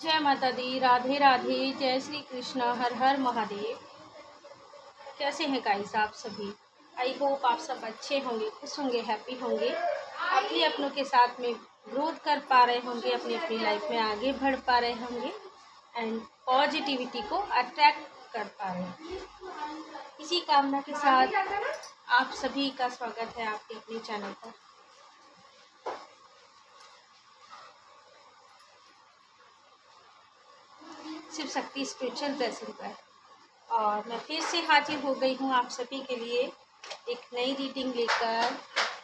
जय माता दी। राधे राधे। जय श्री कृष्ण। हर हर महादेव। कैसे हैं गाइस आप सभी? आई होप आप सब अच्छे होंगे, खुश होंगे, हैप्पी होंगे, अपने अपनों के साथ में ग्रोथ कर पा रहे होंगे, अपनी अपनी लाइफ में आगे बढ़ पा रहे होंगे एंड पॉजिटिविटी को अट्रैक्ट कर पा रहे होंगे। इसी कामना के साथ आप सभी का स्वागत है आपके अपने चैनल पर। शिव शक्ति स्पिरिचुअल ब्लेसिंग पर। और मैं फिर से हाजिर हो गई हूँ आप सभी के लिए एक नई रीडिंग लेकर,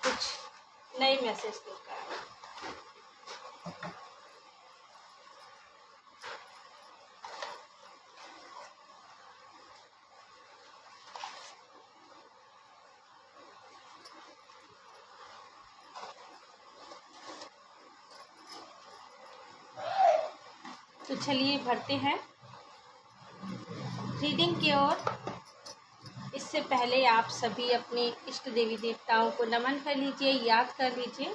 कुछ नए मैसेज लेकर। तो चलिए भरते हैं रीडिंग की ओर। इससे पहले आप सभी अपने इष्ट देवी देवताओं को नमन कर लीजिए, याद कर लीजिए,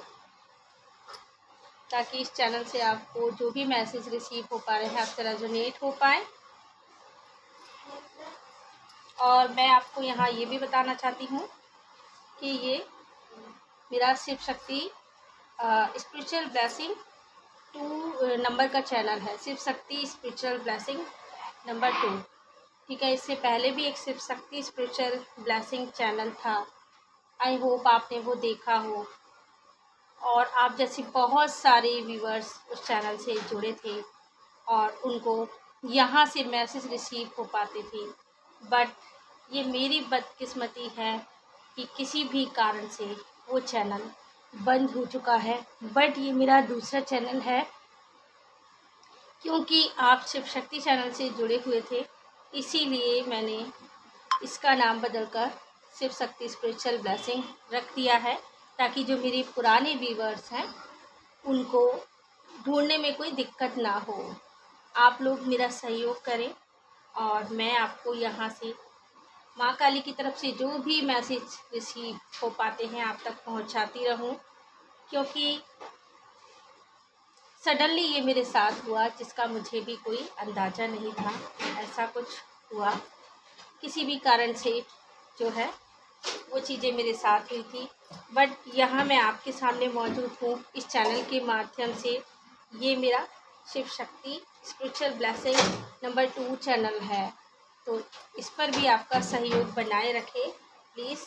ताकि इस चैनल से आपको जो भी मैसेज रिसीव हो पा रहे हैं आपसे रेजोनेट हो पाए। और मैं आपको यहाँ ये भी बताना चाहती हूँ कि ये मेरा Shiv Shakti spiritual blessing 2 number का चैनल है। Shiv Shakti spiritual blessing number 2, ठीक है। इससे पहले भी एक Shiv Shakti spiritual blessing channel था। आई होप आपने वो देखा हो और आप जैसे बहुत सारे व्यूअर्स उस चैनल से जुड़े थे और उनको यहाँ से मैसेज रिसीव हो पाते थे। बट ये मेरी बदकिस्मती है कि किसी भी कारण से वो चैनल बंद हो चुका है। बट ये मेरा दूसरा चैनल है, क्योंकि आप शिव शक्ति चैनल से जुड़े हुए थे, इसीलिए मैंने इसका नाम बदलकर शिव शक्ति स्पिरिचुअल ब्लेसिंग रख दिया है, ताकि जो मेरे पुराने व्यूअर्स हैं उनको ढूंढने में कोई दिक्कत ना हो। आप लोग मेरा सहयोग करें और मैं आपको यहाँ से माँ काली की तरफ से जो भी मैसेज रिसीव हो पाते हैं आप तक पहुँचाती रहूँ, क्योंकि सडनली ये मेरे साथ हुआ जिसका मुझे भी कोई अंदाज़ा नहीं था। ऐसा कुछ हुआ किसी भी कारण से, जो है वो चीज़ें मेरे साथ हुई थी। बट यहाँ मैं आपके सामने मौजूद हूँ इस चैनल के माध्यम से। ये मेरा Shiv Shakti spiritual blessing number 2 channel है, तो इस पर भी आपका सहयोग बनाए रखें प्लीज़।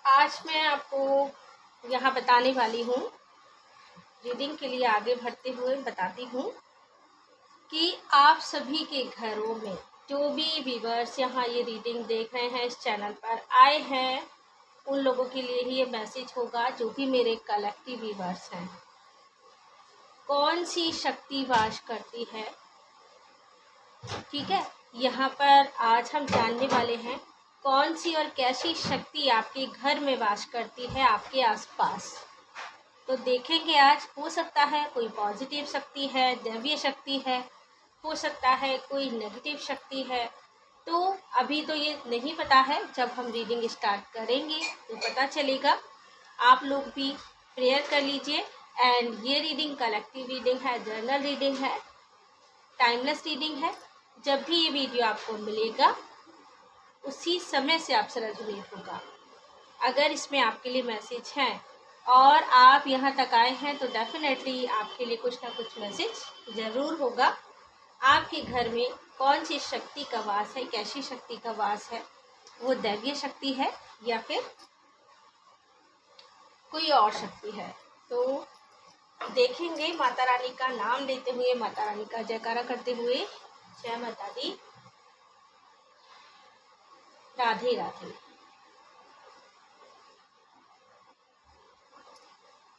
आज मैं आपको यहाँ बताने वाली हूँ, रीडिंग के लिए आगे बढ़ते हुए बताती हूँ कि आप सभी के घरों में जो भी व्यूअर्स यहाँ ये रीडिंग देख रहे हैं, इस चैनल पर आए हैं, उन लोगों के लिए ही ये मैसेज होगा जो भी मेरे कलेक्टिव व्यूअर्स हैं। कौन सी शक्ति वास करती है, ठीक है। यहाँ पर आज हम जानने वाले हैं कौन सी और कैसी शक्ति आपके घर में वास करती है, आपके आसपास। तो देखेंगे आज। हो सकता है कोई पॉजिटिव शक्ति है, दैवीय शक्ति है, हो सकता है कोई नेगेटिव शक्ति है। तो अभी तो ये नहीं पता है, जब हम रीडिंग स्टार्ट करेंगे तो पता चलेगा। आप लोग भी प्रेयर कर लीजिए। एंड ये रीडिंग कलेक्टिव रीडिंग है, जर्नल रीडिंग है, टाइमलेस रीडिंग है। जब भी ये वीडियो आपको मिलेगा उसी समय से आपसे रेजोनेट होगा। अगर इसमें आपके लिए मैसेज है और आप यहाँ तक आए हैं तो डेफिनेटली आपके लिए कुछ ना कुछ मैसेज ज़रूर होगा। आपके घर में कौन सी शक्ति का वास है, कैसी शक्ति का वास है, वो दैवीय शक्ति है या फिर कोई और शक्ति है। तो देखेंगे। माता रानी का नाम लेते हुए, माता रानी का जयकारा करते हुए। जय माता दी। राधे राधे।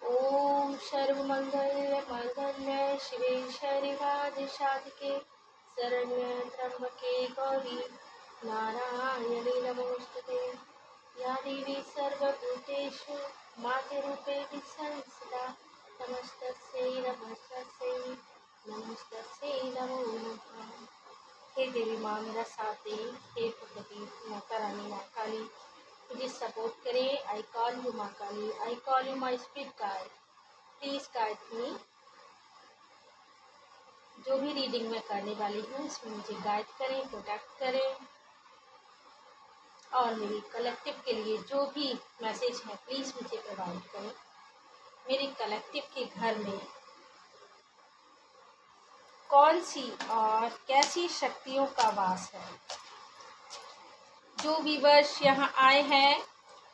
ओम सर्वमंगल मंगल्य शिवे शर्वादि साधिके शरण्य त्र्यंबके गौरी नारायणी नमोस्तुते। या देवी सर्वभूतेषु मातृरूपेण संस्थिता नमस्तस्यै नमस्तस्यै नमस्तस्यै नमो नमः। हे देवी माँ मेरा साथ दे, हे भगवती माता रानी माँ काली मुझे सपोर्ट करे। आई कॉल यू माँ Kali, I call you my spirit guide, please guide me. जो भी रीडिंग मैं करने वाली हूँ इसमें मुझे गाइड करें, प्रोटेक्ट करें, और मेरी कलेक्टिव के लिए जो भी मैसेज है प्लीज़ मुझे प्रोवाइड करें। मेरे कलेक्टिव के घर में कौन सी और कैसी शक्तियों का वास है। जो व्यूअर्स यहाँ आए हैं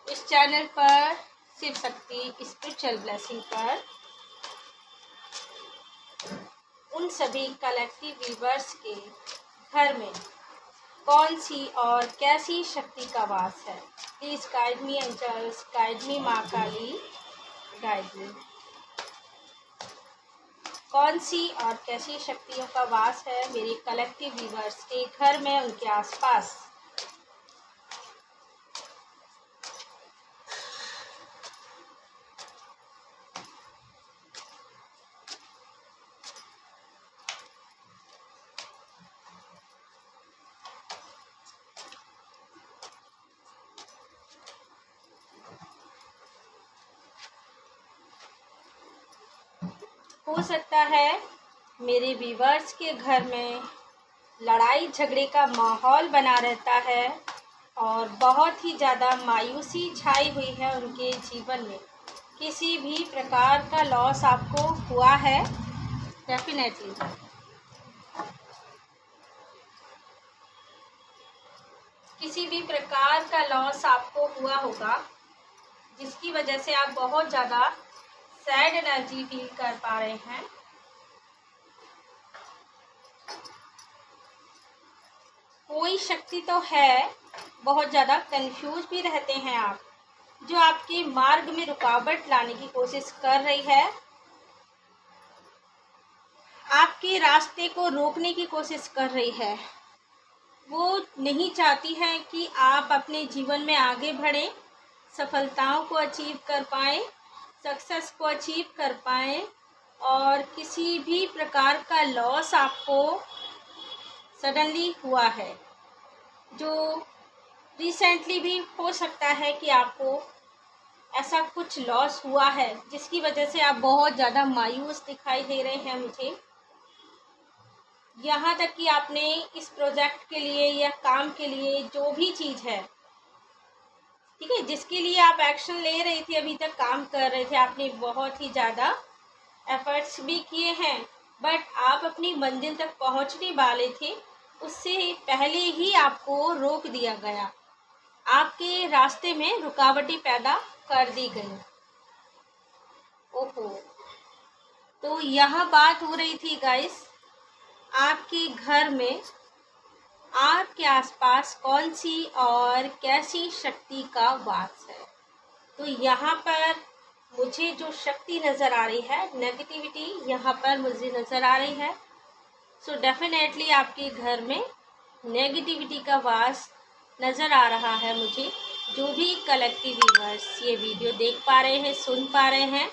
इस चैनल पर शिव शक्ति स्पिरिचुअल ब्लेसिंग पर, उन सभी कलेक्टिव व्यूअर्स के घर में कौन सी और कैसी शक्ति का वास है। Please guide me angels, guide me माँ काली, गाइड मी। कौन सी और कैसी शक्तियों का वास है मेरे कलेक्टिव व्यूअर्स के घर में, उनके आसपास। हो सकता है मेरे व्यूअर्स के घर में लड़ाई झगड़े का माहौल बना रहता है और बहुत ही ज़्यादा मायूसी छाई हुई है उनके जीवन में। किसी भी प्रकार का लॉस आपको हुआ है डेफिनेटली। किसी भी प्रकार का लॉस आपको हुआ होगा जिसकी वजह से आप बहुत ज़्यादा सैड एनर्जी फील कर पा रहे हैं। कोई शक्ति तो है, बहुत ज़्यादा कंफ्यूज भी रहते हैं आप, जो आपके मार्ग में रुकावट लाने की कोशिश कर रही है, आपके रास्ते को रोकने की कोशिश कर रही है। वो नहीं चाहती है कि आप अपने जीवन में आगे बढ़ें, सफलताओं को अचीव कर पाएँ, सक्सेस को अचीव कर पाएँ, और किसी भी प्रकार का लॉस आपको सडनली हुआ है, जो रिसेंटली भी हो सकता है कि आपको ऐसा कुछ लॉस हुआ है जिसकी वजह से आप बहुत ज़्यादा मायूस दिखाई दे रहे हैं मुझे। यहाँ तक कि आपने इस प्रोजेक्ट के लिए या काम के लिए जो भी चीज़ है, ठीक है, जिसके लिए आप एक्शन ले रहे थे, अभी तक काम कर रहे थे, आपने बहुत ही ज़्यादा एफर्ट्स भी किए हैं, बट आप अपनी मंजिल तक पहुँचने वाले थे, उससे पहले ही आपको रोक दिया गया, आपके रास्ते में रुकावटें पैदा कर दी गई। ओहो, तो यहाँ बात हो रही थी गाइस, आपके घर में आपके आसपास कौन सी और कैसी शक्ति का वास है। तो यहाँ पर मुझे जो शक्ति नज़र आ रही है, नेगेटिविटी यहाँ पर मुझे नज़र आ रही है। सो डेफिनेटली आपके घर में नेगेटिविटी का वास नज़र आ रहा है मुझे। जो भी कलेक्टिव व्यूअर्स ये वीडियो देख पा रहे हैं, सुन पा रहे हैं,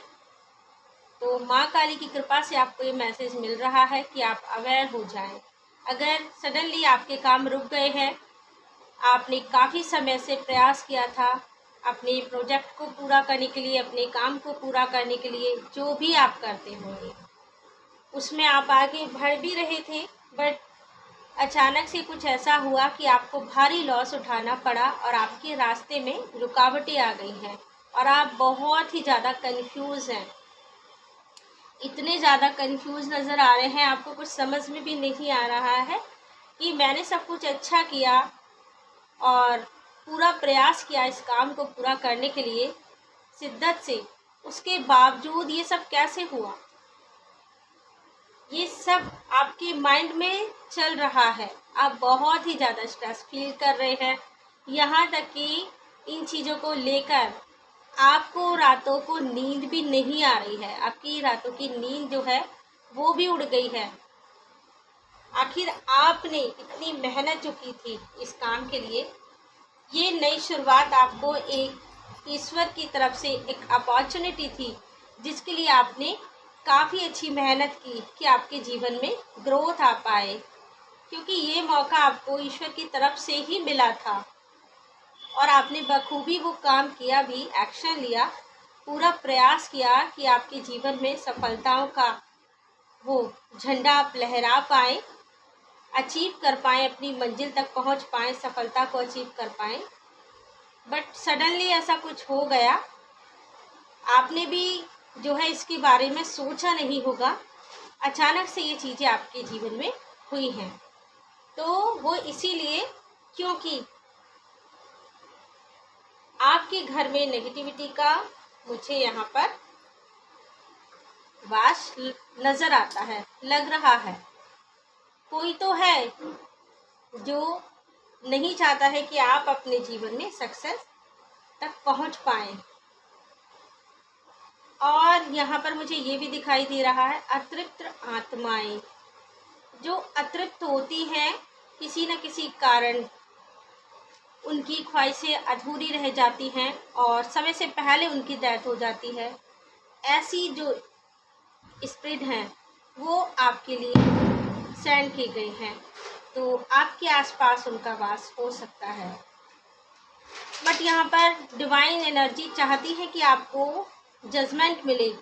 तो माँ काली की कृपा से आपको ये मैसेज मिल रहा है कि आप अवेयर हो जाएं। अगर सडनली आपके काम रुक गए हैं, आपने काफ़ी समय से प्रयास किया था अपने प्रोजेक्ट को पूरा करने के लिए, अपने काम को पूरा करने के लिए, जो भी आप करते होंगे उसमें आप आगे बढ़ भी रहे थे, बट अचानक से कुछ ऐसा हुआ कि आपको भारी लॉस उठाना पड़ा और आपके रास्ते में रुकावटें आ गई हैं और आप बहुत ही ज़्यादा कंफ्यूज हैं। इतने ज़्यादा कंफ्यूज नज़र आ रहे हैं, आपको कुछ समझ में भी नहीं आ रहा है कि मैंने सब कुछ अच्छा किया और पूरा प्रयास किया इस काम को पूरा करने के लिए शिद्दत से, उसके बावजूद ये सब कैसे हुआ। ये सब आपके माइंड में चल रहा है, आप बहुत ही ज़्यादा स्ट्रेस फील कर रहे हैं, यहाँ तक कि इन चीज़ों को लेकर आपको रातों को नींद भी नहीं आ रही है, आपकी रातों की नींद जो है वो भी उड़ गई है। आखिर आपने इतनी मेहनत जो की थी इस काम के लिए, ये नई शुरुआत आपको एक ईश्वर की तरफ से एक अपॉर्चुनिटी थी जिसके लिए आपने काफ़ी अच्छी मेहनत की कि आपके जीवन में ग्रोथ आ पाए, क्योंकि ये मौका आपको ईश्वर की तरफ से ही मिला था और आपने बखूबी वो काम किया भी, एक्शन लिया, पूरा प्रयास किया कि आपके जीवन में सफलताओं का वो झंडा आप लहरा पाएँ, अचीव कर पाएँ, अपनी मंजिल तक पहुंच पाएँ, सफलता को अचीव कर पाएँ। बट सडनली ऐसा कुछ हो गया, आपने भी जो है इसके बारे में सोचा नहीं होगा, अचानक से ये चीज़ें आपके जीवन में हुई हैं। तो वो इसीलिए क्योंकि आपके घर में नेगेटिविटी का मुझे यहाँ पर वास नज़र आता है, लग रहा है। कोई तो है जो नहीं चाहता है कि आप अपने जीवन में सक्सेस तक पहुँच पाएँ। और यहाँ पर मुझे ये भी दिखाई दे रहा है अतृप्त आत्माएं, जो अतृप्त होती हैं किसी न किसी कारण, उनकी ख्वाहिशें अधूरी रह जाती हैं और समय से पहले उनकी डेथ हो जाती है। ऐसी जो स्पिरिट हैं वो आपके लिए सेंड की गई हैं, तो आपके आसपास उनका वास हो सकता है। बट यहाँ पर डिवाइन एनर्जी चाहती है कि आपको जजमेंट मिले,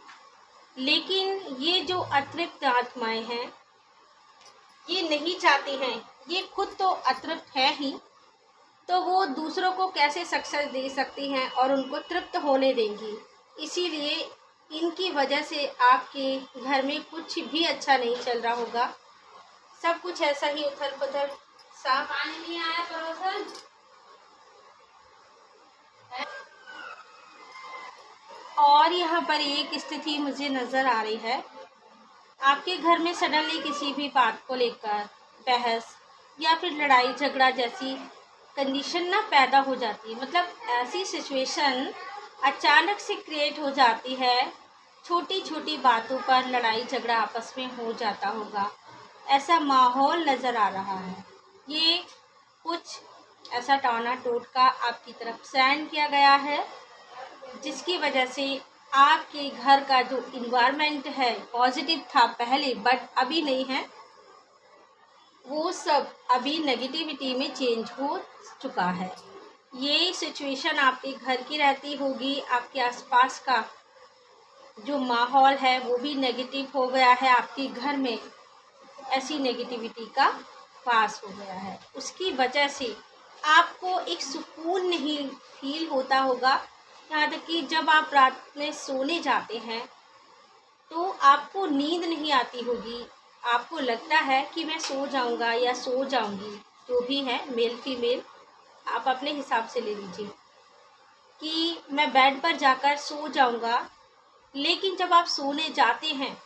लेकिन ये जो अतृप्त आत्माएं हैं ये नहीं चाहती हैं, ये खुद तो अतृप्त है ही, तो वो दूसरों को कैसे सक्सेस दे सकती हैं और उनको तृप्त होने देंगी। इसीलिए इनकी वजह से आपके घर में कुछ भी अच्छा नहीं चल रहा होगा, सब कुछ ऐसा ही उथल पुथल सा। पानी नहीं आया पड़ोसन। और यहाँ पर एक स्थिति मुझे नज़र आ रही है, आपके घर में सडनली किसी भी बात को लेकर बहस या फिर लड़ाई झगड़ा जैसी कंडीशन ना पैदा हो जाती है। मतलब ऐसी सिचुएशन अचानक से क्रिएट हो जाती है, छोटी छोटी बातों पर लड़ाई झगड़ा आपस में हो जाता होगा, ऐसा माहौल नज़र आ रहा है। ये कुछ ऐसा टोना टोटका आपकी तरफ सेंड किया गया है, जिसकी वजह से आपके घर का जो इन्वायरमेंट है पॉजिटिव था पहले, बट अभी नहीं है, वो सब अभी नेगेटिविटी में चेंज हो चुका है। ये सिचुएशन आपके घर की रहती होगी, आपके आसपास का जो माहौल है वो भी नेगेटिव हो गया है, आपके घर में ऐसी नेगेटिविटी का वास हो गया है। उसकी वजह से आपको एक सुकून नहीं फील होता होगा, यहाँ तक कि जब आप रात में सोने जाते हैं तो आपको नींद नहीं आती होगी, आपको लगता है कि मैं सो जाऊंगा या सो जाऊंगी, जो भी है मेल फीमेल आप अपने हिसाब से ले लीजिए, कि मैं बेड पर जाकर सो जाऊंगा। लेकिन जब आप सोने जाते हैं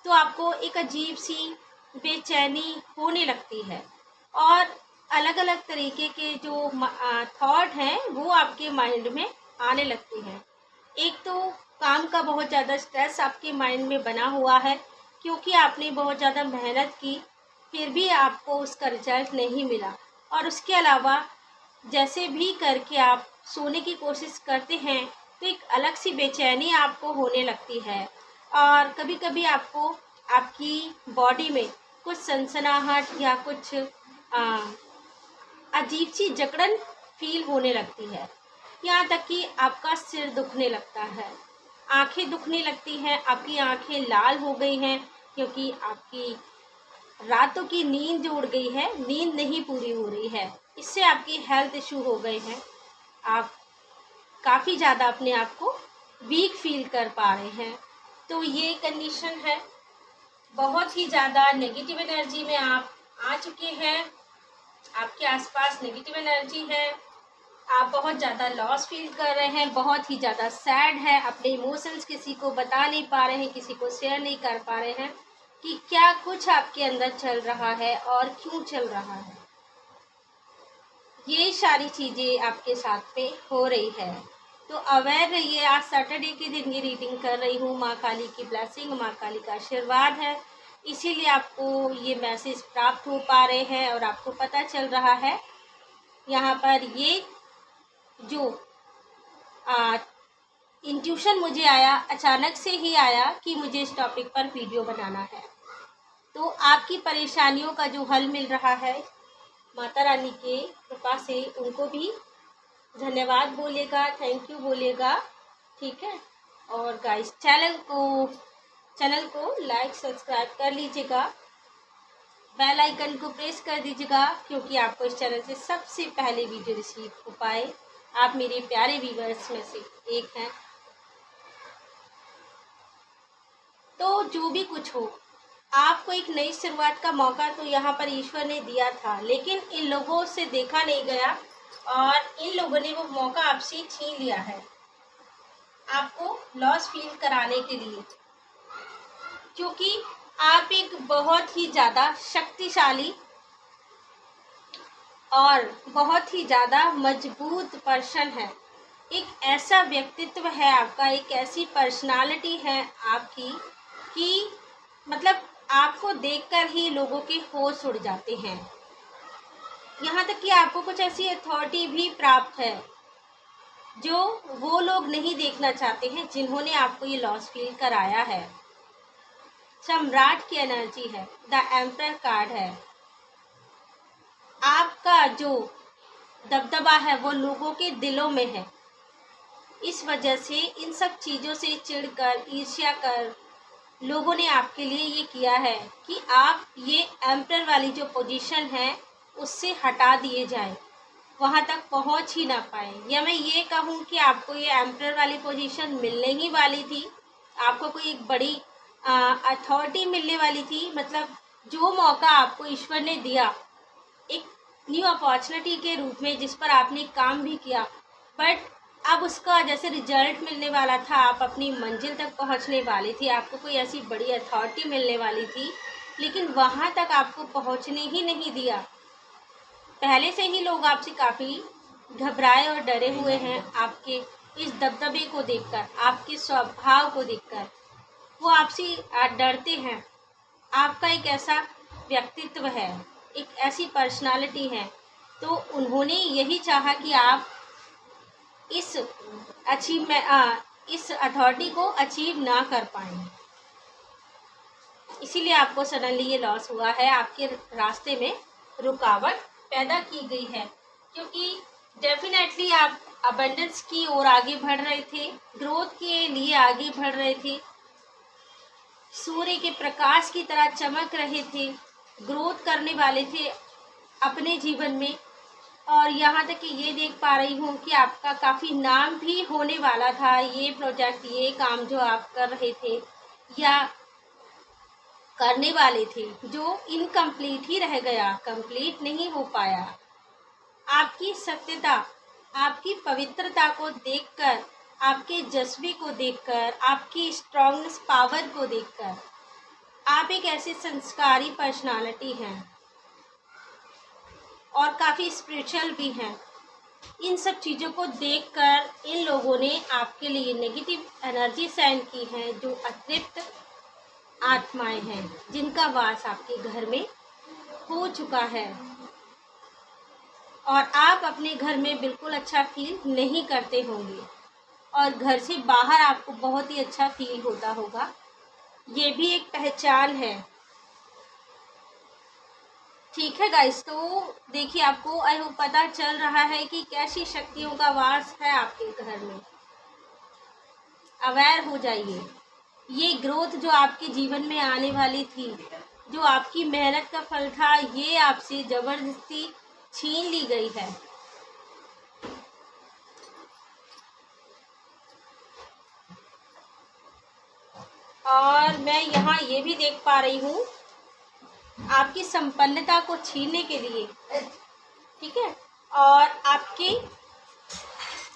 तो आपको एक अजीब सी बेचैनी होने लगती है और अलग अलग तरीके के जो थॉट हैं वो आपके माइंड में आने लगते हैं। एक तो काम का बहुत ज़्यादा स्ट्रेस आपके माइंड में बना हुआ है, क्योंकि आपने बहुत ज़्यादा मेहनत की फिर भी आपको उसका रिजल्ट नहीं मिला, और उसके अलावा जैसे भी करके आप सोने की कोशिश करते हैं तो एक अलग सी बेचैनी आपको होने लगती है, और कभी कभी आपको आपकी बॉडी में कुछ सनसनाहट या कुछ अजीब सी जकड़न फील होने लगती है। यहाँ तक कि आपका सिर दुखने लगता है, आंखें दुखने लगती हैं, आपकी आंखें लाल हो गई हैं, क्योंकि आपकी रातों की नींद जो उड़ गई है, नींद नहीं पूरी हो रही है, इससे आपकी हेल्थ इशू हो गए हैं, आप काफ़ी ज़्यादा अपने आप को वीक फील कर पा रहे हैं। तो ये कंडीशन है, बहुत ही ज़्यादा नेगेटिव एनर्जी में आप आ चुके हैं, आपके आसपास नेगेटिव एनर्जी है, आप बहुत ज़्यादा लॉस फील कर रहे हैं, बहुत ही ज़्यादा सैड है, अपने इमोशंस किसी को बता नहीं पा रहे हैं, किसी को शेयर नहीं कर पा रहे हैं कि क्या कुछ आपके अंदर चल रहा है और क्यों चल रहा है। ये सारी चीज़ें आपके साथ में हो रही है, तो अवेयर रहिए। आज सैटरडे के दिन ये रीडिंग कर रही हूँ, माँ काली की ब्लेसिंग, माँ काली का आशीर्वाद है, इसीलिए आपको ये मैसेज प्राप्त हो पा रहे हैं और आपको पता चल रहा है। यहाँ पर ये जो इंट्यूशन मुझे आया, अचानक से ही आया कि मुझे इस टॉपिक पर वीडियो बनाना है, तो आपकी परेशानियों का जो हल मिल रहा है माता रानी के कृपा से, उनको भी धन्यवाद बोलेगा, थैंक यू बोलेगा, ठीक है। और गाइस चैनल को लाइक सब्सक्राइब कर लीजिएगा, बेल आइकन को प्रेस कर दीजिएगा, क्योंकि आपको इस चैनल से सबसे पहले वीडियो रिसीव हो पाए। आप मेरे प्यारे व्यूअर्स में से एक हैं। तो जो भी कुछ हो, आपको एक नई शुरुआत का मौका तो यहाँ पर ईश्वर ने दिया था, लेकिन इन लोगों से देखा नहीं गया और इन लोगों ने वो मौका आपसे छीन लिया है, आपको लॉस फील कराने के लिए। क्योंकि आप एक बहुत ही ज़्यादा शक्तिशाली और बहुत ही ज़्यादा मजबूत पर्सन है। एक ऐसा व्यक्तित्व है आपका, एक ऐसी पर्सनालिटी है आपकी कि मतलब आपको देखकर ही लोगों के होश उड़ जाते हैं। यहाँ तक कि आपको कुछ ऐसी अथॉरिटी भी प्राप्त है जो वो लोग नहीं देखना चाहते हैं जिन्होंने आपको ये लॉस फील कराया है। सम्राट की एनर्जी है, द एम्परर कार्ड है। आपका जो दबदबा है वो लोगों के दिलों में है। इस वजह से इन सब चीज़ों से चिढ़कर, ईर्ष्या कर लोगों ने आपके लिए ये किया है कि आप ये एम्परर वाली जो पोजीशन है उससे हटा दिए जाएं, वहाँ तक पहुँच ही ना पाए। या मैं ये कहूँ कि आपको ये एम्परर वाली पोजीशन मिलने ही वाली थी, आपको कोई एक बड़ी अथॉरिटी मिलने वाली थी। मतलब जो मौका आपको ईश्वर ने दिया एक न्यू अपॉर्चुनिटी के रूप में, जिस पर आपने काम भी किया, बट अब उसका जैसे रिजल्ट मिलने वाला था, आप अपनी मंजिल तक पहुंचने वाली थी, आपको कोई ऐसी बड़ी अथॉरिटी मिलने वाली थी, लेकिन वहां तक आपको पहुंचने ही नहीं दिया। पहले से ही लोग आपसे काफ़ी घबराए और डरे हुए हैं। आपके इस दबदबे को देखकर, आपके स्वभाव को देखकर वो आपसे डरते हैं। आपका एक ऐसा व्यक्तित्व है, एक ऐसी पर्सनालिटी है, तो उन्होंने यही चाहा कि आप इस इस अथॉरिटी को अचीव ना कर पाए। इसीलिए आपको सडनली ये लॉस हुआ है, आपके रास्ते में रुकावट पैदा की गई है। क्योंकि डेफिनेटली आप अबंडेंस की ओर आगे बढ़ रहे थे, ग्रोथ के लिए आगे बढ़ रहे थे, सूर्य के प्रकाश की तरह चमक रहे थे, ग्रोथ करने वाले थे अपने जीवन में। और यहाँ तक कि ये देख पा रही हूँ कि आपका काफ़ी नाम भी होने वाला था। ये प्रोजेक्ट, ये काम जो आप कर रहे थे या करने वाले थे, जो इनकम्प्लीट ही रह गया, कंप्लीट नहीं हो पाया। आपकी सत्यता, आपकी पवित्रता को देखकर, आपके जज्बे को देखकर, आपकी स्ट्रॉन्गनेस पावर को देखकर, आप एक ऐसी संस्कारी पर्सनालिटी हैं और काफ़ी स्पिरिचुअल भी हैं। इन सब चीज़ों को देखकर इन लोगों ने आपके लिए नेगेटिव एनर्जी सेंड की है, जो अतृप्त आत्माएं हैं, जिनका वास आपके घर में हो चुका है और आप अपने घर में बिल्कुल अच्छा फील नहीं करते होंगे और घर से बाहर आपको बहुत ही अच्छा फील होता होगा। ये भी एक पहचान है। ठीक है गाइस, तो देखिए, आपको आई होप पता चल रहा है कि कैसी शक्तियों का वास है आपके घर में। अवेयर हो जाइए। ये ग्रोथ जो आपके जीवन में आने वाली थी, जो आपकी मेहनत का फल था, ये आपसे जबरदस्ती छीन ली गई है। और मैं यहाँ ये भी देख पा रही हूँ, आपकी संपन्नता को छीनने के लिए, ठीक है, और आपकी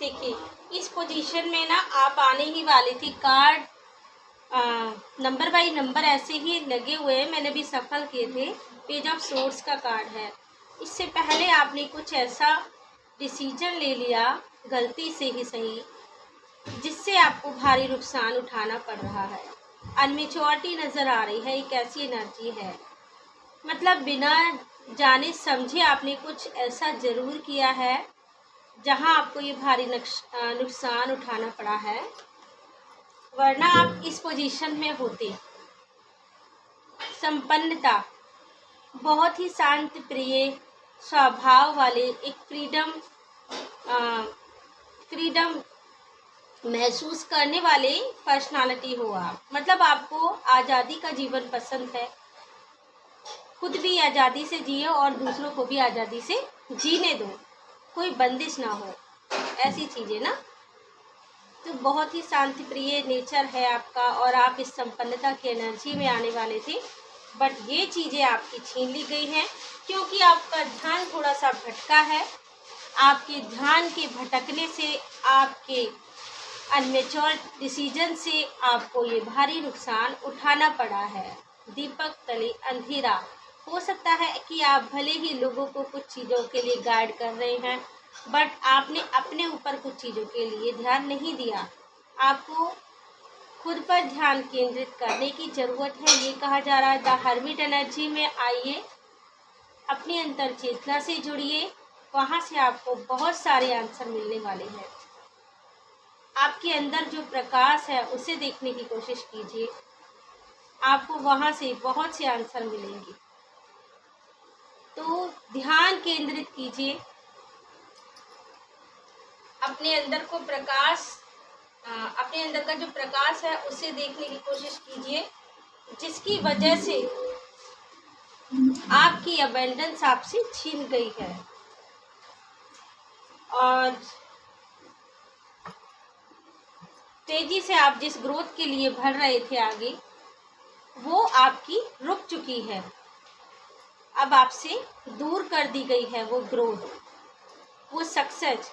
देखिए इस पोजीशन में ना आप आने ही वाली थी। कार्ड नंबर बाई नंबर ऐसे ही लगे हुए हैं, मैंने भी सफल किए थे। पेज ऑफ सोर्स का कार्ड है। इससे पहले आपने कुछ ऐसा डिसीजन ले लिया, गलती से ही सही, जिससे आपको भारी नुकसान उठाना पड़ रहा है। अनमेच्योरिटी नज़र आ रही है, एक ऐसी एनर्जी है, मतलब बिना जाने समझे आपने कुछ ऐसा ज़रूर किया है जहां आपको ये भारी नुकसान उठाना पड़ा है, वरना आप इस पोजीशन में होते। संपन्नता, बहुत ही शांत प्रिय स्वभाव वाले, एक फ्रीडम महसूस करने वाले पर्सनालिटी हो आप, मतलब आपको आज़ादी का जीवन पसंद है, खुद भी आज़ादी से जिए और दूसरों को भी आज़ादी से जीने दो, कोई बंदिश ना हो, ऐसी चीज़ें ना। तो बहुत ही शांति प्रिय नेचर है आपका और आप इस संपन्नता की एनर्जी में आने वाले थे, बट ये चीज़ें आपकी छीन ली गई हैं क्योंकि आपका ध्यान थोड़ा सा भटका है। आपके ध्यान के भटकने से, आपके अनमेच्योर डिसीजन से आपको ये भारी नुकसान उठाना पड़ा है। दीपक तले अंधेरा। हो सकता है कि आप भले ही लोगों को कुछ चीज़ों के लिए गाइड कर रहे हैं, बट आपने अपने ऊपर कुछ चीज़ों के लिए ध्यान नहीं दिया। आपको खुद पर ध्यान केंद्रित करने की ज़रूरत है। ये कहा जा रहा है द हर्मिट एनर्जी में आइए, अपनी अंतर चेतना से जुड़िए, वहाँ से आपको बहुत सारे आंसर मिलने वाले हैं। आपके अंदर जो प्रकाश है उसे देखने की कोशिश कीजिए, आपको वहाँ से बहुत से आंसर मिलेंगे। तो ध्यान केंद्रित कीजिए, अपने अंदर को प्रकाश, अपने अंदर का जो प्रकाश है उसे देखने की कोशिश कीजिए, जिसकी वजह से आपकी अबंडेंस आपसे छीन गई है और तेजी से आप जिस ग्रोथ के लिए बढ़ रहे थे आगे, वो आपकी रुक चुकी है। अब आपसे दूर कर दी गई है वो ग्रोथ, वो सक्सेस।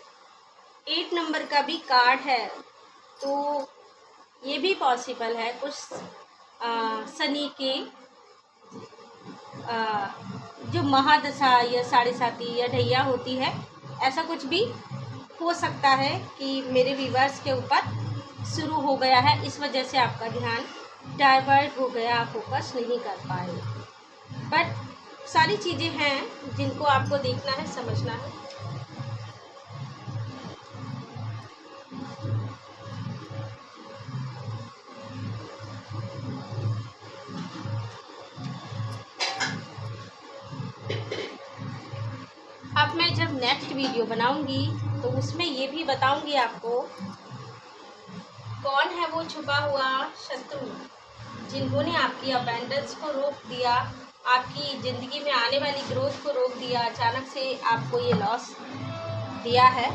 8 नंबर का भी कार्ड है, तो ये भी पॉसिबल है कुछ शनि के जो महादशा या साढ़े साती या ढैया होती है, ऐसा कुछ भी हो सकता है कि मेरे व्यूअर्स के ऊपर शुरू हो गया है, इस वजह से आपका ध्यान डाइवर्ट हो गया, आप फोकस नहीं कर पाए। बट सारी चीज़ें हैं जिनको आपको देखना है, समझना है। अब मैं जब नेक्स्ट वीडियो बनाऊंगी तो उसमें ये भी बताऊंगी आपको कौन है वो छुपा हुआ शत्रु जिन्होंने आपकी अबंडेंस को रोक दिया, आपकी ज़िंदगी में आने वाली ग्रोथ को रोक दिया, अचानक से आपको ये लॉस दिया है।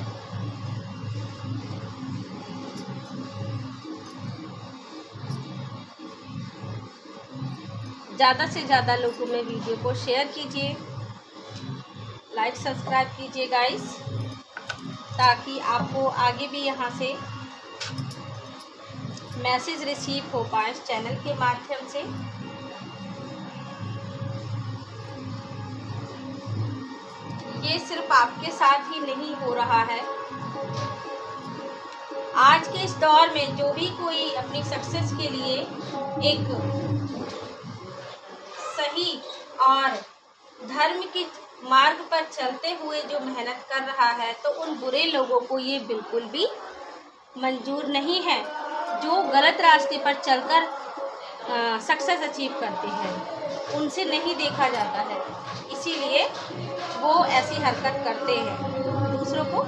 ज़्यादा से ज़्यादा लोगों में वीडियो को शेयर कीजिए, लाइक सब्सक्राइब कीजिए गाइस, ताकि आपको आगे भी यहाँ से मैसेज रिसीव हो पाए इस चैनल के माध्यम से। ये सिर्फ आपके साथ ही नहीं हो रहा है। आज के इस दौर में जो भी कोई अपनी सक्सेस के लिए एक सही और धर्म के मार्ग पर चलते हुए जो मेहनत कर रहा है, तो उन बुरे लोगों को ये बिल्कुल भी मंजूर नहीं है जो गलत रास्ते पर चलकर सक्सेस अचीव करते हैं, उनसे नहीं देखा जाता है, इसीलिए वो ऐसी हरकत करते हैं दूसरों को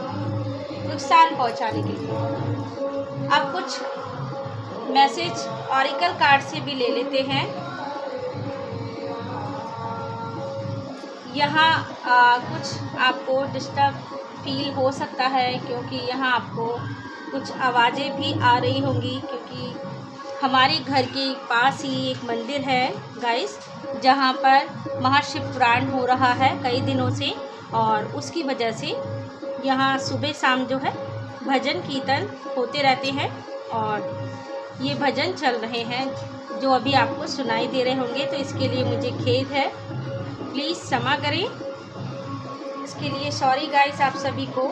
नुकसान पहुंचाने के लिए। अब कुछ मैसेज ऑरिकल कार्ड से भी ले लेते हैं। यहाँ कुछ आपको डिस्टर्ब फील हो सकता है क्योंकि यहाँ आपको कुछ आवाज़ें भी आ रही होंगी, क्योंकि हमारे घर के पास ही एक मंदिर है गाइस, जहाँ पर महाशिव पुराण हो रहा है कई दिनों से, और उसकी वजह से यहाँ सुबह शाम जो है भजन कीर्तन होते रहते हैं और ये भजन चल रहे हैं जो अभी आपको सुनाई दे रहे होंगे, तो इसके लिए मुझे खेद है, प्लीज़ क्षमा करें, इसके लिए सॉरी गाइस आप सभी को।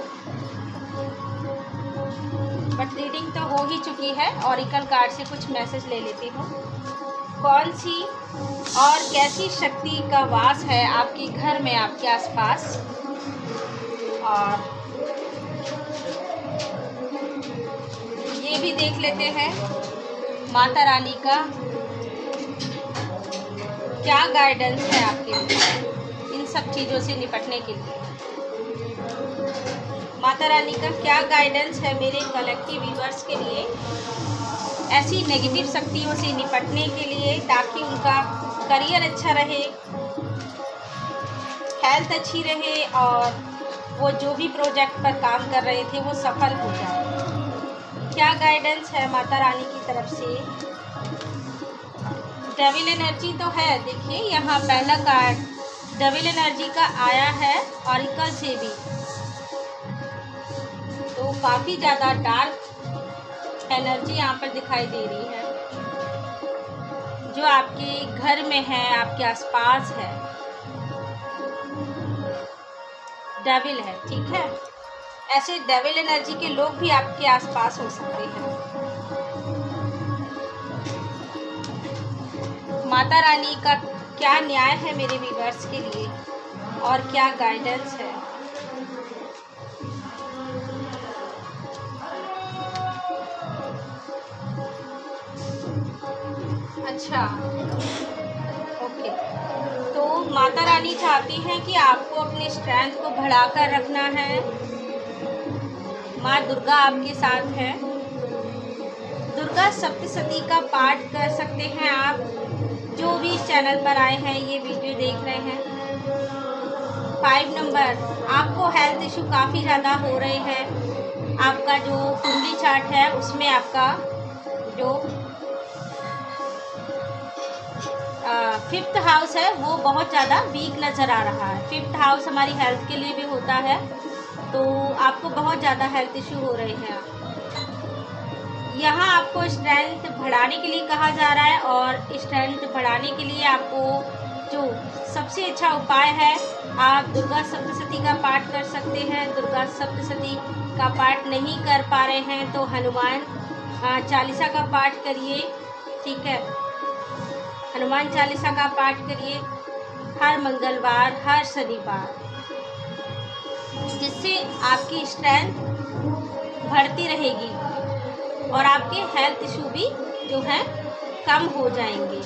बट रीडिंग तो हो ही चुकी है, ऑरिकल कार्ड से कुछ मैसेज ले लेती हूँ। कौन सी और कैसी शक्ति का वास है आपके घर में, आपके आसपास, और ये भी देख लेते हैं माता रानी का क्या गाइडेंस है आपके लिए इन सब चीज़ों से निपटने के लिए। माता रानी का क्या गाइडेंस है मेरे कलेक्टिव व्यूअर्स के लिए, ऐसी नेगेटिव शक्तियों से निपटने के लिए, ताकि उनका करियर अच्छा रहे, हेल्थ अच्छी रहे और वो जो भी प्रोजेक्ट पर काम कर रहे थे वो सफल हो जाए। क्या गाइडेंस है माता रानी की तरफ से? डेविल एनर्जी तो है, देखिए यहाँ पहला कार्ड डेविल एनर्जी का आया है, ऑरिकल से भी, तो काफ़ी ज़्यादा डार्क एनर्जी यहाँ पर दिखाई दे रही है, जो आपके घर में है, आपके आसपास है, डेविल है, ठीक है। ऐसे डेविल एनर्जी के लोग भी आपके आसपास हो सकते हैं। माता रानी का क्या न्याय है मेरे व्यूअर्स के लिए और क्या गाइडेंस है? अच्छा, ओके, तो माता रानी चाहती हैं कि आपको अपने स्ट्रेंथ को बढ़ाकर रखना है। माँ दुर्गा आपके साथ है। दुर्गा सप्तशती का पाठ कर सकते हैं आप, जो भी इस चैनल पर आए हैं, ये वीडियो देख रहे हैं। 5 नंबर, आपको हेल्थ इशू काफ़ी ज़्यादा हो रहे हैं। आपका जो कुंडली चार्ट है उसमें आपका जो 5th हाउस है वो बहुत ज़्यादा वीक नज़र आ रहा है। 5th हाउस हमारी हेल्थ के लिए भी होता है, तो आपको बहुत ज़्यादा हेल्थ इशू हो रहे हैं। यहाँ आपको स्ट्रेंथ बढ़ाने के लिए कहा जा रहा है, और स्ट्रेंथ बढ़ाने के लिए आपको जो सबसे अच्छा उपाय है, आप दुर्गा सप्तशती का पाठ कर सकते हैं। दुर्गा सप्तशती का पाठ नहीं कर पा रहे हैं तो हनुमान चालीसा का पाठ करिए, ठीक है। हनुमान चालीसा का पाठ करिए हर मंगलवार, हर शनिवार, जिससे आपकी स्ट्रेंथ बढ़ती रहेगी और आपके हेल्थ इशू भी जो है कम हो जाएंगे।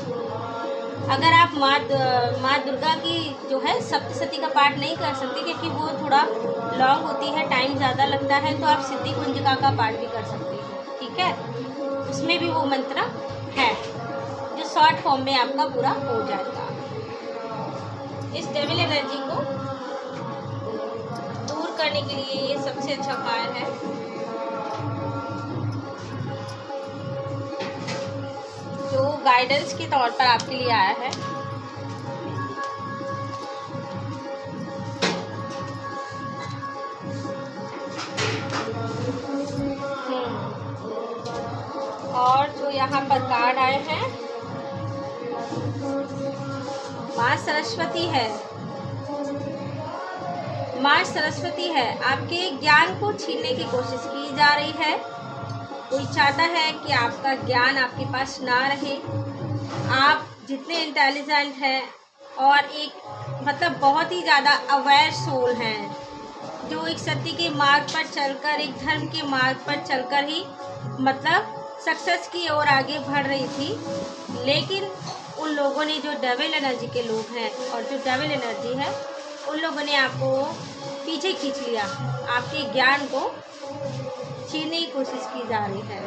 अगर आप माँ दुर्गा की जो है सप्तशती का पाठ नहीं कर सकते, क्योंकि वो थोड़ा लॉन्ग होती है, टाइम ज़्यादा लगता है, तो आप सिद्धि कुंजिका का पाठ भी कर सकते हैं, ठीक है। उसमें भी वो मंत्र है जो शॉर्ट फॉर्म में आपका पूरा हो जाएगा। इस डेविल एनर्जी को दूर करने के लिए ये सबसे अच्छा उपाय है। जो गाइडेंस के तौर पर आपके लिए आया है, और जो यहाँ पर कार्ड आए हैं, माँ सरस्वती है। माँ सरस्वती है, आपके ज्ञान को छीनने की कोशिश की जा रही है। कोई चाहता है कि आपका ज्ञान आपके पास ना रहे। आप जितने इंटेलिजेंट हैं और एक मतलब बहुत ही ज़्यादा अवेयर सोल हैं, जो एक सत्य के मार्ग पर चलकर, एक धर्म के मार्ग पर चलकर ही मतलब सक्सेस की ओर आगे बढ़ रही थी। लेकिन उन लोगों ने, जो डेविल एनर्जी के लोग हैं और जो डेविल एनर्जी है, उन लोगों ने आपको पीछे खींच लिया। आपके ज्ञान को छीनने की कोशिश की जा रही है।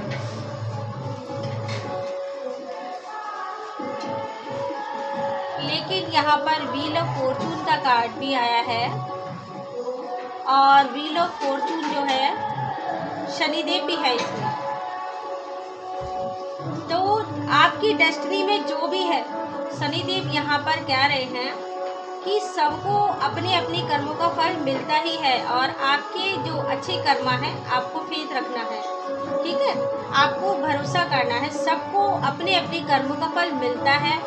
लेकिन यहाँ पर व्हील ऑफ फॉर्चून का कार्ड भी आया है, और व्हील ऑफ फॉर्चून जो है शनिदेव भी है इसमें। तो आपकी डेस्टिनी में जो भी है, शनिदेव यहाँ पर कह रहे हैं कि सबको अपने अपने कर्मों का फल मिलता ही है, और आपके जो अच्छे कर्म हैं आपको फेथ रखना है, ठीक है। आपको भरोसा करना है, सबको अपने अपने कर्मों का फल मिलता है।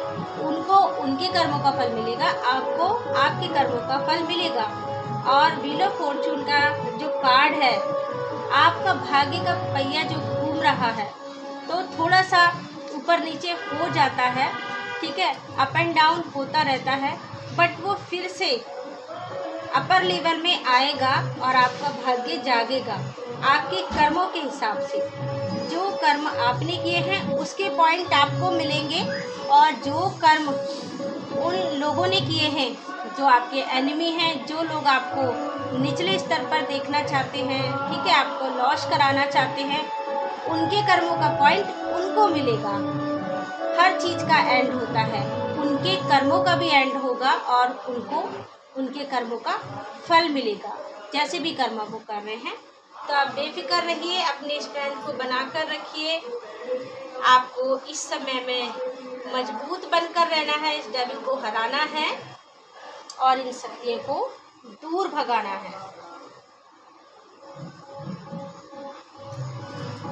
उनको उनके कर्मों का फल मिलेगा, आपको आपके कर्मों का फल मिलेगा। और व्हील ऑफ फॉर्चून का जो कार्ड है, आपका भाग्य का पहिया जो घूम रहा है, तो थोड़ा सा ऊपर नीचे हो जाता है, ठीक है, अप एंड डाउन होता रहता है, बट वो फिर से अपर लेवल में आएगा और आपका भाग्य जागेगा आपके कर्मों के हिसाब से। जो कर्म आपने किए हैं उसके पॉइंट आपको मिलेंगे, और जो कर्म उन लोगों ने किए हैं जो आपके एनिमी हैं, जो लोग आपको निचले स्तर पर देखना चाहते हैं, ठीक है, आपको लॉस कराना चाहते हैं, उनके कर्मों का पॉइंट उनको मिलेगा। हर चीज़ का एंड होता है, उनके कर्मों का भी एंड होगा और उनको उनके कर्मों का फल मिलेगा, जैसे भी कर्म वो कर रहे हैं। तो आप बेफिक्र रहिए, अपने स्ट्रेंथ को बनाकर रखिए। आपको इस समय में मजबूत बनकर रहना है, इस डेविल को हराना है और इन शक्तियों को दूर भगाना है।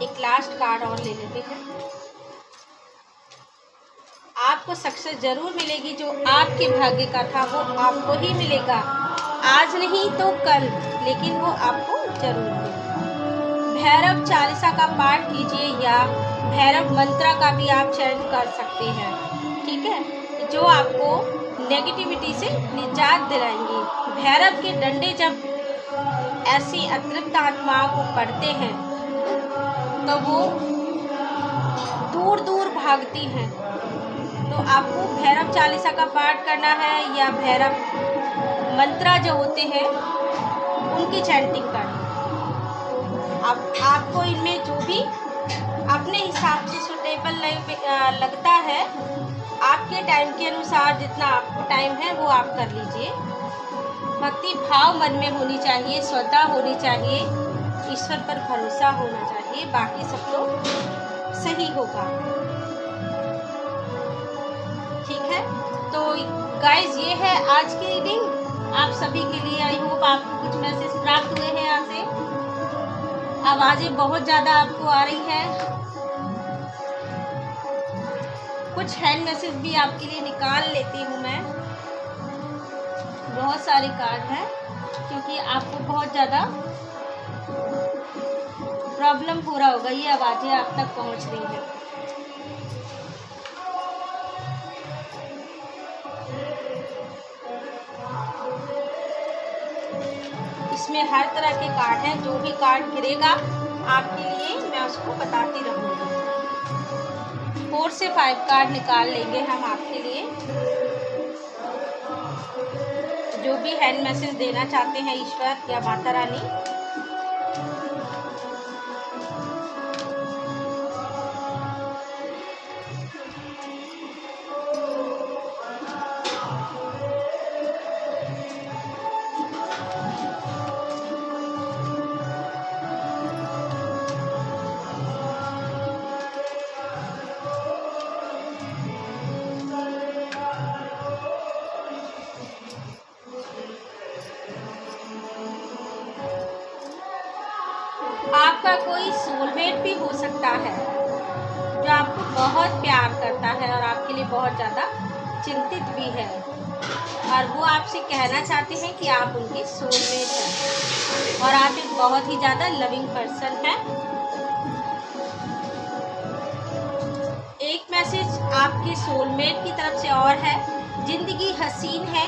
एक लास्ट कार्ड और ले लेते हैं। आपको सक्सेस जरूर मिलेगी, जो आपके भाग्य का था वो आपको ही मिलेगा, आज नहीं तो कल, लेकिन वो आपको जरूर मिलेगा। भैरव चालीसा का पाठ कीजिए या भैरव मंत्र का भी आप चयन कर सकते हैं, ठीक है, जो आपको नेगेटिविटी से निजात दिलाएंगे। भैरव के डंडे जब ऐसी अतृप्त आत्माओं को पड़ते हैं तो वो दूर दूर भागती हैं। तो आपको भैरव चालीसा का पाठ करना है या भैरव मंत्र जो होते हैं उनकी चैंटिंग करनी है। आपको इनमें जो भी अपने हिसाब से सुटेबल लगता है, आपके टाइम के अनुसार जितना टाइम है वो आप कर लीजिए। भक्ति भाव मन में होनी चाहिए, श्रद्धा होनी चाहिए, ईश्वर पर भरोसा होना चाहिए, बाकी सब तो सही होगा, ठीक है। तो गाइज ये है आज की रीडिंग आप सभी के लिए। आई होप आपको कुछ मैसेज प्राप्त हुए हैं। यहाँ से आवाज़ें बहुत ज़्यादा आपको आ रही है। कुछ हैंड मैसेज भी आपके लिए निकाल लेती हूँ मैं। बहुत सारे कार्ड हैं क्योंकि आपको बहुत ज़्यादा प्रॉब्लम हो रहा होगा, ये आवाज़ें आप तक पहुँच रही हैं। इसमें हर तरह के कार्ड हैं, जो भी कार्ड गिरेगा आपके लिए मैं उसको बताती रहूँगी। 4 से 5 कार्ड निकाल लेंगे हम आपके लिए। जो भी हैंड मैसेज देना चाहते हैं ईश्वर या माता रानी, आपका कोई सोलमेट भी हो सकता है जो आपको बहुत प्यार करता है और आपके लिए बहुत ज़्यादा चिंतित भी है, और वो आपसे कहना चाहते हैं कि आप उनके सोलमेट हैं और आप एक बहुत ही ज़्यादा लविंग पर्सन हैं। एक मैसेज आपके सोलमेट की तरफ से और है, ज़िंदगी हसीन है,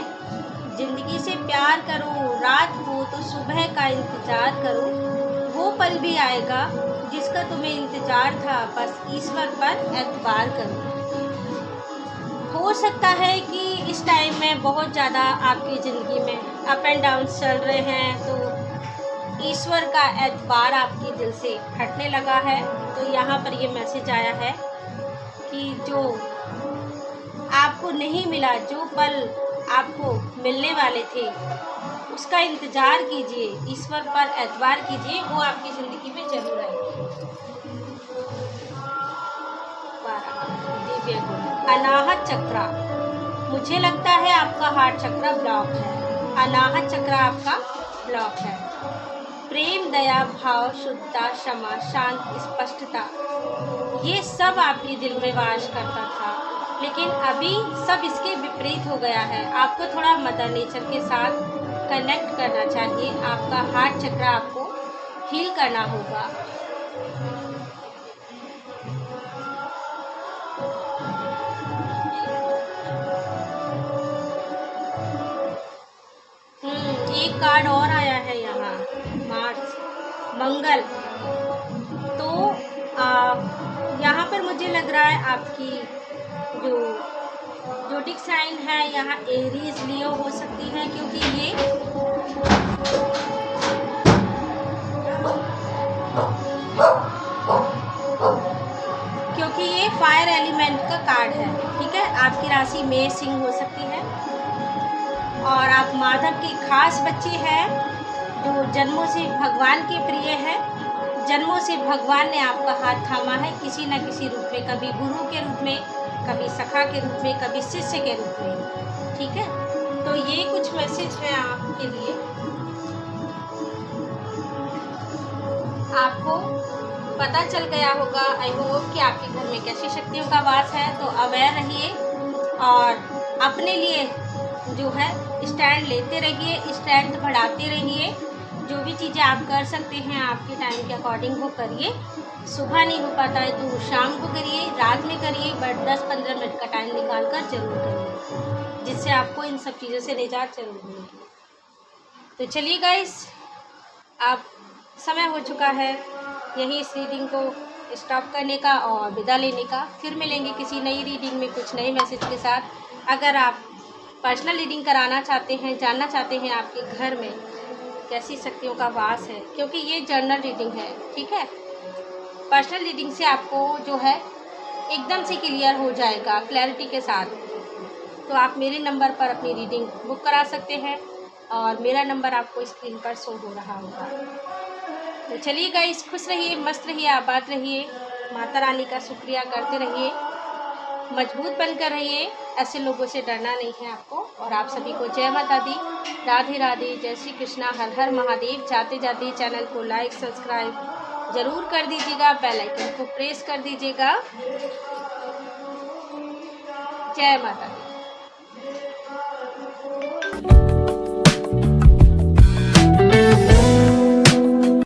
ज़िंदगी से प्यार करो, रात हो तो सुबह का इंतज़ार करो, वो पल भी आएगा जिसका तुम्हें इंतज़ार था, बस ईश्वर पर एतबार करो। हो सकता है कि इस टाइम में बहुत ज़्यादा आपकी ज़िंदगी में अप एंड डाउन चल रहे हैं, तो ईश्वर का एतबार आपके दिल से हटने लगा है। तो यहाँ पर ये मैसेज आया है कि जो आपको नहीं मिला, जो पल आपको मिलने वाले थे, उसका इंतज़ार कीजिए, ईश्वर पर एतबार कीजिए, वो आपकी ज़िंदगी में जरूर आएगी। दिव्य गुण अनाहत चक्र, मुझे लगता है आपका हार्ट चक्र ब्लॉक है, अनाहत चक्र आपका ब्लॉक है। प्रेम, दया, भाव, शुद्धता, क्षमा, शांत, स्पष्टता, ये सब आपके दिल में वास करता था, लेकिन अभी सब इसके विपरीत हो गया है। आपको थोड़ा मदर नेचर के साथ कनेक्ट करना चाहिए, आपका हार्ट चक्र आपको हील करना होगा। एक कार्ड और आया है यहाँ, मार्स, मंगल। तो यहाँ पर मुझे लग रहा है आपकी जो जोडिक साइन है यहाँ एरीज लियो हो सकती है, क्योंकि ये क्योंकि ये फायर एलिमेंट का कार्ड है, ठीक है। आपकी राशि मेष सिंह हो सकती है और आप माधव के खास बच्चे हैं जो जन्मों से भगवान के प्रिय है। जन्मों से भगवान ने आपका हाथ थामा है किसी न किसी रूप में, कभी गुरु के रूप में, कभी सखा के रूप में, कभी शिष्य के रूप में, ठीक है। तो ये कुछ मैसेज है आपके लिए। आपको पता चल गया होगा, आई होप कि आपके घर में कैसी शक्तियों का वास है। तो अवेयर रहिए और अपने लिए जो है स्टैंड लेते रहिए, स्ट्रेंथ बढ़ाते रहिए। जो भी चीज़ें आप कर सकते हैं आपके टाइम के अकॉर्डिंग वो करिए। सुबह नहीं हो पाता है तो शाम को करिए, रात में करिए, बट 10-15 मिनट का टाइम निकाल कर जरूर करिए, जिससे आपको इन सब चीज़ों से निजात जरूर मिलेगी। तो चलिए गाइस, अब समय हो चुका है यही इस रीडिंग को स्टॉप करने का और विदा लेने का। फिर मिलेंगे किसी नई रीडिंग में कुछ नए मैसेज के साथ। अगर आप पर्सनल रीडिंग कराना चाहते हैं, जानना चाहते हैं आपके घर में कैसी शक्तियों का वास है, क्योंकि ये जर्नल रीडिंग है, ठीक है। पर्सनल रीडिंग से आपको जो है एकदम से क्लियर हो जाएगा क्लैरिटी के साथ। तो आप मेरे नंबर पर अपनी रीडिंग बुक करा सकते हैं और मेरा नंबर आपको स्क्रीन पर शो हो रहा होगा। तो चलिए गाइस, खुश रहिए, मस्त रहिए, आबाद रहिए, माता रानी का शुक्रिया करते रहिए, मजबूत बनकर रहिए। ऐसे लोगों से डरना नहीं है आपको। और आप सभी को जय माता दी, राधे राधे, जय श्री कृष्णा, हर हर महादेव। जाते जाते चैनल को लाइक सब्सक्राइब जरूर कर दीजिएगा, बेल आइकन को प्रेस कर दीजिएगा। जय माता दी।